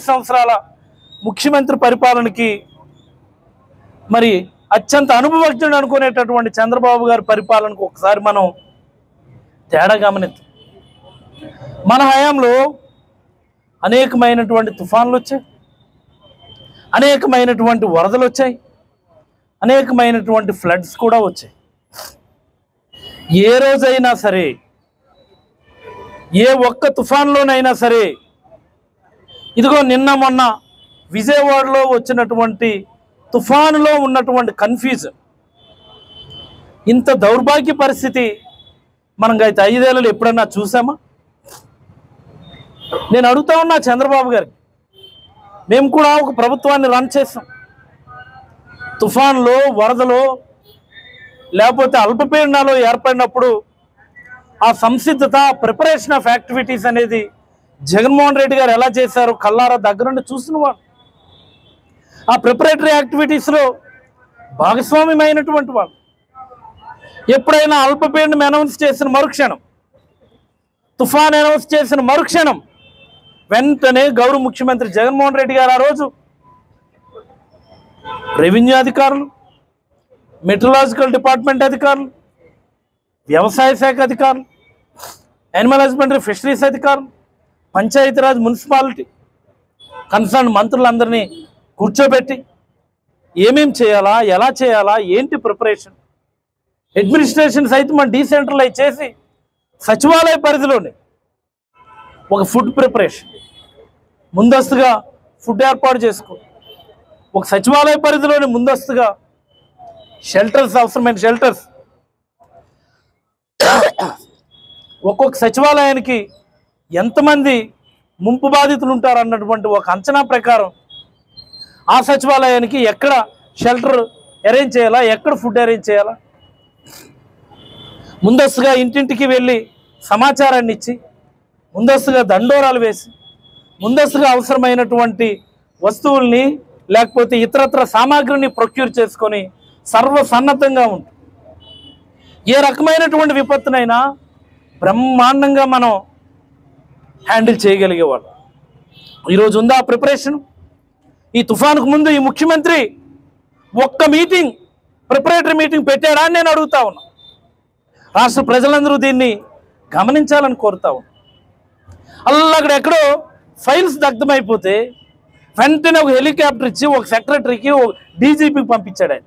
సంవత్సరాల ముఖ్యమంత్రి పరిపాలనకి మరి అత్యంత అనుభవజ్ఞుడు అనుకునేటటువంటి చంద్రబాబు గారి పరిపాలనకు ఒకసారి మనం తేడా గమనిద్దాం. మన హయాంలో అనేకమైనటువంటి తుఫాన్లు వచ్చాయి, అనేకమైనటువంటి వరదలు వచ్చాయి, అనేకమైనటువంటి ఫ్లడ్స్ కూడా వచ్చాయి. ఏ రోజైనా సరే, ఏ ఒక్క తుఫాన్లోనైనా సరే, ఇదిగో నిన్న మొన్న విజయవాడలో వచ్చినటువంటి తుఫానులో ఉన్నటువంటి కన్ఫ్యూజన్, ఇంత దౌర్భాగ్య పరిస్థితి మనం గత 5 ఏళ్ళలో ఎప్పుడన్నా చూసామా? నేను అడుగుతా ఉన్నా చంద్రబాబు గారికి, మేము కూడా ఒక ప్రభుత్వాన్ని రన్ చేసాం. తుఫాన్లో, వరదలో, లేకపోతే అల్పపీడనాలు ఏర్పడినప్పుడు ఆ సంసిద్ధత, ప్రిపరేషన్ ఆఫ్ యాక్టివిటీస్ అనేది జగన్మోహన్ రెడ్డి గారు ఎలా చేశారో కల్లారా దగ్గరుండి చూసిన వాళ్ళు. ఆ ప్రిపరేటరీ యాక్టివిటీస్లో భాగస్వామ్యమైనటువంటి వాళ్ళు. ఎప్పుడైనా అల్పపీడనం అనౌన్స్ చేసిన మరుక్షణం, తుఫాన్ అనౌన్స్ చేసిన మరుక్షణం వెంటనే గౌరవ ముఖ్యమంత్రి జగన్మోహన్ రెడ్డి గారు ఆ రోజు రెవెన్యూ అధికారులు, మెట్రలాజికల్ డిపార్ట్మెంట్ అధికారులు, వ్యవసాయ శాఖ అధికారులు, యానిమల్ హస్బెండరీ ఫిషరీస్ అధికారులు, పంచాయతీరాజ్, మున్సిపాలిటీ కన్సర్న్ మంత్రులందరినీ కూర్చోబెట్టి ఏమేం చేయాలా, ఎలా చేయాలా, ఏంటి ప్రిపరేషన్, అడ్మినిస్ట్రేషన్ సైతం మనం డీసెంట్రలైజ్ చేసి సచివాలయ పరిధిలోనే ఒక ఫుడ్ ప్రిపరేషన్, ముందస్తుగా ఫుడ్ ఏర్పాటు చేసుకో, ఒక సచివాలయ పరిధిలోనే ముందస్తుగా షెల్టర్స్, అవసరమైన షెల్టర్స్, ఒక్కొక్క సచివాలయానికి ఎంతమంది ముంపు బాధితులు ఉంటారు అన్నటువంటి ఒక అంచనా ప్రకారం ఆ సచివాలయానికి ఎక్కడ షెల్టర్ అరేంజ్ చేయాలా, ఎక్కడ ఫుడ్ అరేంజ్ చేయాలా, ముందస్తుగా ఇంటింటికి వెళ్ళి సమాచారాన్ని ఇచ్చి, ముందస్తుగా దండోరాలు వేసి, ముందస్తుగా అవసరమైనటువంటి వస్తువుల్ని లేకపోతే ఇతరత్ర సామాగ్రిని ప్రొక్యూర్ చేసుకొని సర్వసన్నద్ధంగా ఉంటుంది. ఏ రకమైనటువంటి విపత్తునైనా బ్రహ్మాండంగా మనం హ్యాండిల్ చేయగలిగేవాళ్ళు. ఈరోజు ఉందా ప్రిపరేషన్? ఈ తుఫానుకు ముందు ఈ ముఖ్యమంత్రి ఒక్క మీటింగ్, ప్రిపరేటరీ మీటింగ్ పెట్టాడా అని నేను అడుగుతా ఉన్నా. రాష్ట్ర ప్రజలందరూ దీన్ని గమనించాలని కోరుతా ఉన్నా. అక్కడ ఎక్కడో ఫైల్స్ దగ్ధమైపోతే వెంటనే ఒక హెలికాప్టర్ ఇచ్చి ఒక సెక్రటరీకి, ఒక డీజీపీకి పంపించాడు ఆయన.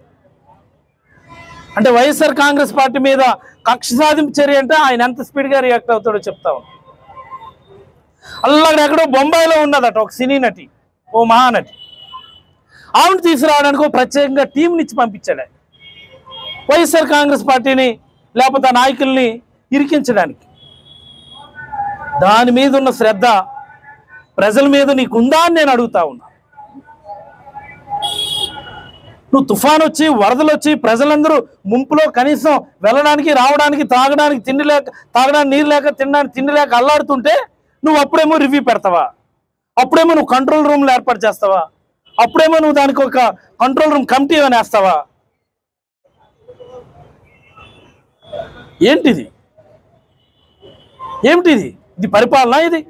అంటే వైఎస్ఆర్ కాంగ్రెస్ పార్టీ మీద కక్ష సాధింపు చర్య అంటే ఆయన ఎంత స్పీడ్గా రియాక్ట్ అవుతాడో చెప్తా ఉన్నా. అక్కడ ఎక్కడో బొంబాయిలో ఉన్నదట ఒక సినీ నటి, ఓ మహానటి, ఆవిడ తీసుకురావడానికి ఒక ప్రత్యేకంగా టీంని ఇచ్చి పంపించాడు ఆయన, వైఎస్ఆర్ కాంగ్రెస్ పార్టీని లేకపోతే ఆ నాయకుల్ని ఇరికించడానికి. దాని మీద ఉన్న శ్రద్ధ ప్రజల మీద నీకు ఉందా అని నేను అడుగుతా ఉన్నా. నువ్వు తుఫాన్ వచ్చి, వరదలు వచ్చి, ప్రజలందరూ ముంపులో కనీసం వెళ్ళడానికి, రావడానికి, తాగడానికి తిండి లేక, తాగడానికి నీరు లేక, తినడానికి తిండి లేక అల్లాడుతుంటే నువ్వు అప్పుడేమో రివ్యూ పెడతావా, అప్పుడేమో నువ్వు కంట్రోల్ రూమ్లు ఏర్పాటు చేస్తావా, అప్పుడేమో నువ్వు దానికి ఒక కంట్రోల్ రూమ్ కమిటీ అని వేస్తావా? ఏంటిది? ఏమిటిది? ఇది పరిపాలన? ఇది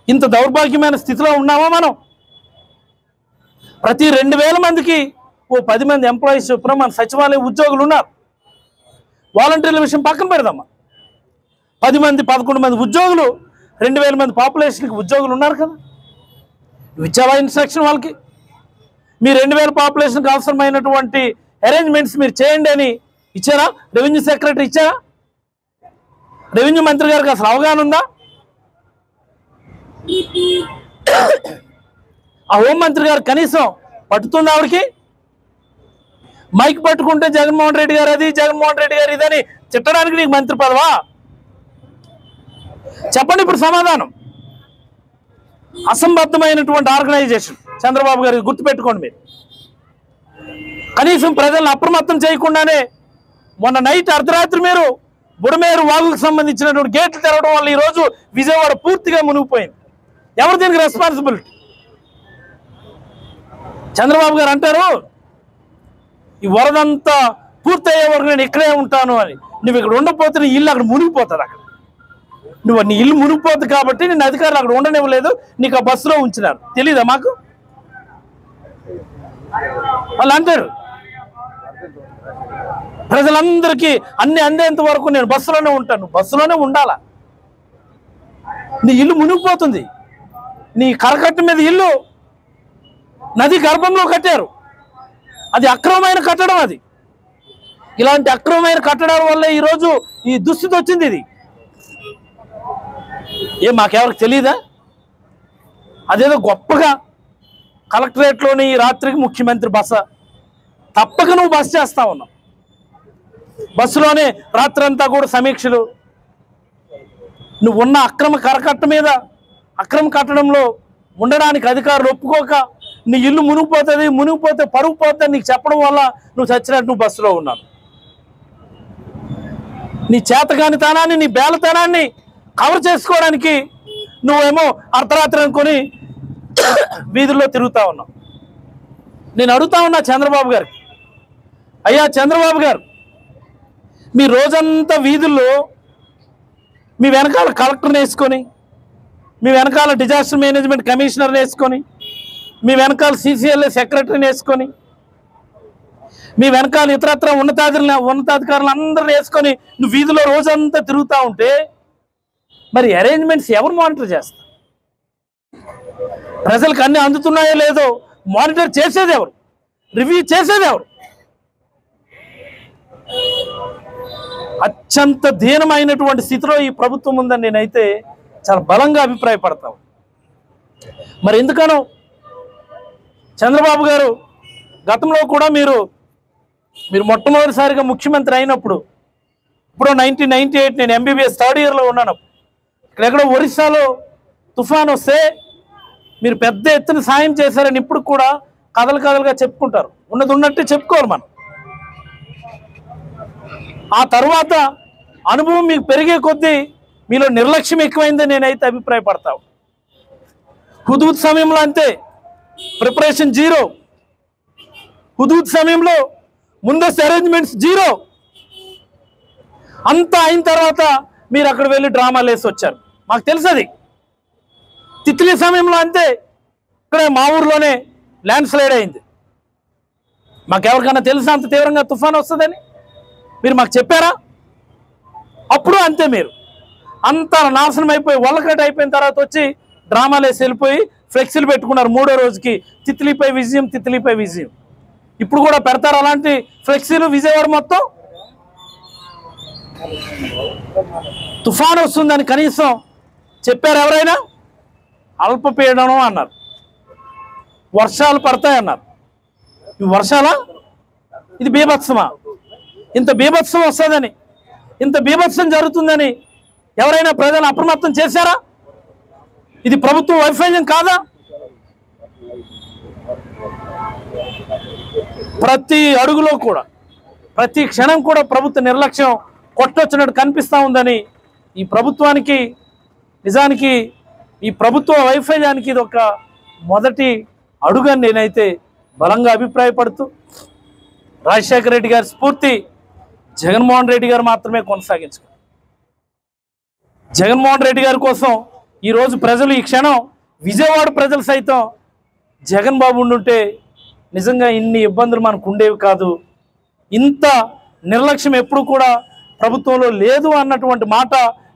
ఇంత దౌర్భాగ్యమైన స్థితిలో ఉన్నామా మనం? ప్రతి 2000 మందికి ఓ 10 మంది ఎంప్లాయీస్ చొప్పున మన సచివాలయ ఉద్యోగులు ఉన్నారు. వాలంటీర్ల విషయం పక్కన పెడదామా, 10 మంది 11 మంది ఉద్యోగులు, 2000 మంది పాపులేషన్కి ఉద్యోగులు ఉన్నారు కదా. ఇచ్చావా ఇన్స్ట్రక్షన్ వాళ్ళకి? మీ 2000 పాపులేషన్కి అవసరమైనటువంటి అరేంజ్మెంట్స్ మీరు చేయండి అని ఇచ్చారా? రెవెన్యూ సెక్రటరీ ఇచ్చారా? రెవెన్యూ మంత్రి గారికి అసలు అవగాహన ఉందా? ఆ హోంమంత్రి గారు కనీసం పట్టుతుందా ఆవిడకి? మైక్ పట్టుకుంటే జగన్మోహన్ రెడ్డి గారు అది, జగన్మోహన్ రెడ్డి గారు ఇదని తిట్టడానికి నీకు మంత్రి పదవా? చెప్పండి ఇప్పుడు సమాధానం. అసంబద్ధమైనటువంటి ఆర్గనైజేషన్ చంద్రబాబు గారికి గుర్తుపెట్టుకోండి మీరు. కనీసం ప్రజలను అప్రమత్తం చేయకుండానే మొన్న నైట్ అర్ధరాత్రి మీరు బుడమేరు వాగుకు సంబంధించినటువంటి గేట్లు తెరవడం వల్ల ఈరోజు విజయవాడ పూర్తిగా మునిగిపోయింది. ఎవరు దీనికి రెస్పాన్సిబిలిటీ? చంద్రబాబు గారు అంటారు ఈ వరదంతా పూర్తయ్యే వరకు నేను ఇక్కడే ఉంటాను అని. నువ్వు ఇక్కడ ఉండకపోతే నీ ఇల్లు అక్కడ మునిగిపోతుంది. అక్కడ నువ్వు నీ ఇల్లు మునిగిపోద్ది కాబట్టి నేను అధికారులు అక్కడ ఉండనివ్వలేదు, నీకు ఆ బస్సులో ఉంచినారు. తెలీదా మాకు? వాళ్ళు అంటారు ప్రజలందరికీ అన్ని అందేంత వరకు నేను బస్సులోనే ఉంటాను. బస్సులోనే ఉండాలా? నీ ఇల్లు మునిగిపోతుంది. నీ కరకట్ట మీద ఇల్లు నది గర్భంలో కట్టారు. అది అక్రమమైన కట్టడం. అది ఇలాంటి అక్రమమైన కట్టడాల వల్ల ఈరోజు ఈ దుస్థితి వచ్చింది. ఇది మాకెవరికి తెలియదా? అదేదో గొప్పగా కలెక్టరేట్లోని ఈ రాత్రికి ముఖ్యమంత్రి బస, తప్పక నువ్వు బస చేస్తా ఉన్నావు. బస్సులోనే రాత్రంతా కూడా సమీక్షలు. నువ్వు ఉన్న అక్రమ కరకట్ట మీద అక్రమ కట్టడంలో ఉండడానికి అధికారులు ఒప్పుకోక నీ ఇల్లు మునిగిపోతుంది, మునిగిపోతే పరుగు పోతుంది నీకు చెప్పడం వల్ల నువ్వు చచ్చినట్టు నువ్వు బస్సులో ఉన్నావు. నీ చేతకానితనాన్ని, నీ బేలతనాన్ని కవర్ చేసుకోవడానికి నువ్వేమో అర్ధరాత్రి అనుకొని వీధుల్లో తిరుగుతా ఉన్నావు. నేను అడుగుతా ఉన్నా చంద్రబాబు గారికి, అయ్యా చంద్రబాబు గారు, మీ రోజంతా వీధుల్లో మీ వెనకాల కలెక్టర్ని వేసుకొని, మీ వెనకాల డిజాస్టర్ మేనేజ్మెంట్ కమిషనర్ని వేసుకొని, మీ వెనకాల CCLA సెక్రటరీని వేసుకొని, మీ వెనకాల ఇతరత్ర ఉన్నతాధికారులు అందరిని వేసుకొని నువ్వు వీధిలో రోజంతా తిరుగుతూ ఉంటే మరి అరేంజ్మెంట్స్ ఎవరు మానిటర్ చేస్తారు? ప్రజలకు అన్ని అందుతున్నాయో లేదో మానిటర్ చేసేది ఎవరు? రివ్యూ చేసేది ఎవరు? అత్యంత దీనమైనటువంటి స్థితిలో ఈ ప్రభుత్వం ఉందని నేనైతే చాలా బలంగా అభిప్రాయపడతాను. మరి ఎందుకనో చంద్రబాబు గారు గతంలో కూడా మీరు మొట్టమొదటిసారిగా ముఖ్యమంత్రి అయినప్పుడు, ఇప్పుడు 1998 నేను MBBS థర్డ్ ఇయర్లో ఉన్నాను. ఇక్కడెక్కడో ఒరిస్సాలో తుఫాన్ వస్తే మీరు పెద్ద ఎత్తున సాయం చేశారని ఇప్పుడు కూడా కథలుగా చెప్పుకుంటారు. ఉన్నది ఉన్నట్టు చెప్పుకోవాలి మనం. ఆ తర్వాత అనుభవం మీకు పెరిగే కొద్దీ మీలో నిర్లక్ష్యం ఎక్కువైందని నేనైతే అభిప్రాయపడతాను. హుదూద్ సమయంలో అంతే, ప్రిపరేషన్ జీరో. హుదూద్ సమయంలో ముందస్తు అరేంజ్మెంట్స్ జీరో. అంతా అయిన తర్వాత మీరు అక్కడ వెళ్ళి డ్రామాలు వేసి వచ్చారు. మాకు తెలుసది. తిత్లీ సమయంలో అంతే, ఇక్కడే మా ఊర్లోనే ల్యాండ్ స్లైడ్ అయింది. మాకెవరికైనా తెలుసా అంత తీవ్రంగా తుఫాన్ వస్తుందని? మీరు మాకు చెప్పారా? అప్పుడు అంతే, మీరు అంతా నాశనం అయిపోయి వల్లకట్ అయిపోయిన తర్వాత వచ్చి డ్రామాలు వేసి వెళ్ళిపోయి ఫ్లెక్సీలు పెట్టుకున్నారు. 3వ రోజుకి తిత్లీపై విజయం, తిత్లీపై విజయం. ఇప్పుడు కూడా పెడతారు అలాంటి ఫ్లెక్సీలు విజయవాడ మొత్తం. తుఫాన్ వస్తుందని కనీసం చెప్పారు ఎవరైనా? అల్పపీడనం అన్నారు, వర్షాలు పడతాయన్నారు. ఈ వర్షాలా? ఇది బీభత్సమా? ఇంత బీభత్సం వస్తుందని, ఇంత బీభత్సం జరుగుతుందని ఎవరైనా ప్రజలు అప్రమత్తం చేశారా? ఇది ప్రభుత్వ వైఫల్యం కాదా? ప్రతి అడుగులో కూడా, ప్రతి క్షణం కూడా ప్రభుత్వ నిర్లక్ష్యం కొట్టొచ్చినట్టు కనిపిస్తూ ఉందని ఈ ప్రభుత్వానికి, నిజానికి ఈ ప్రభుత్వ వైఫల్యానికి ఇది ఒక మొదటి అడుగని నేనైతే బలంగా అభిప్రాయపడుతూ, రాజశేఖర రెడ్డి గారి స్ఫూర్తి జగన్మోహన్ రెడ్డి గారు మాత్రమే కొనసాగించారు. జగన్మోహన్ రెడ్డి గారి కోసం ఈరోజు ప్రజలు, ఈ క్షణం విజయవాడ ప్రజలు సైతం జగన్ బాబు ఉండుంటే నిజంగా ఇన్ని ఇబ్బందులు మనకు ఉండేవి కాదు. ఇంత నిర్లక్ష్యం ఎప్పుడు కూడా ప్రభుత్వంలో లేదు అన్నటువంటి మాట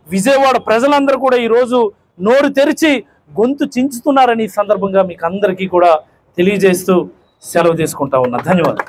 విజయవాడ ప్రజలందరూ కూడా ఈరోజు నోరు తెరిచి గొంతు చించుతున్నారని ఈ సందర్భంగా మీకు అందరికీ కూడా తెలియజేస్తూ సెలవు తీసుకుంటా ఉన్నా. ధన్యవాదాలు.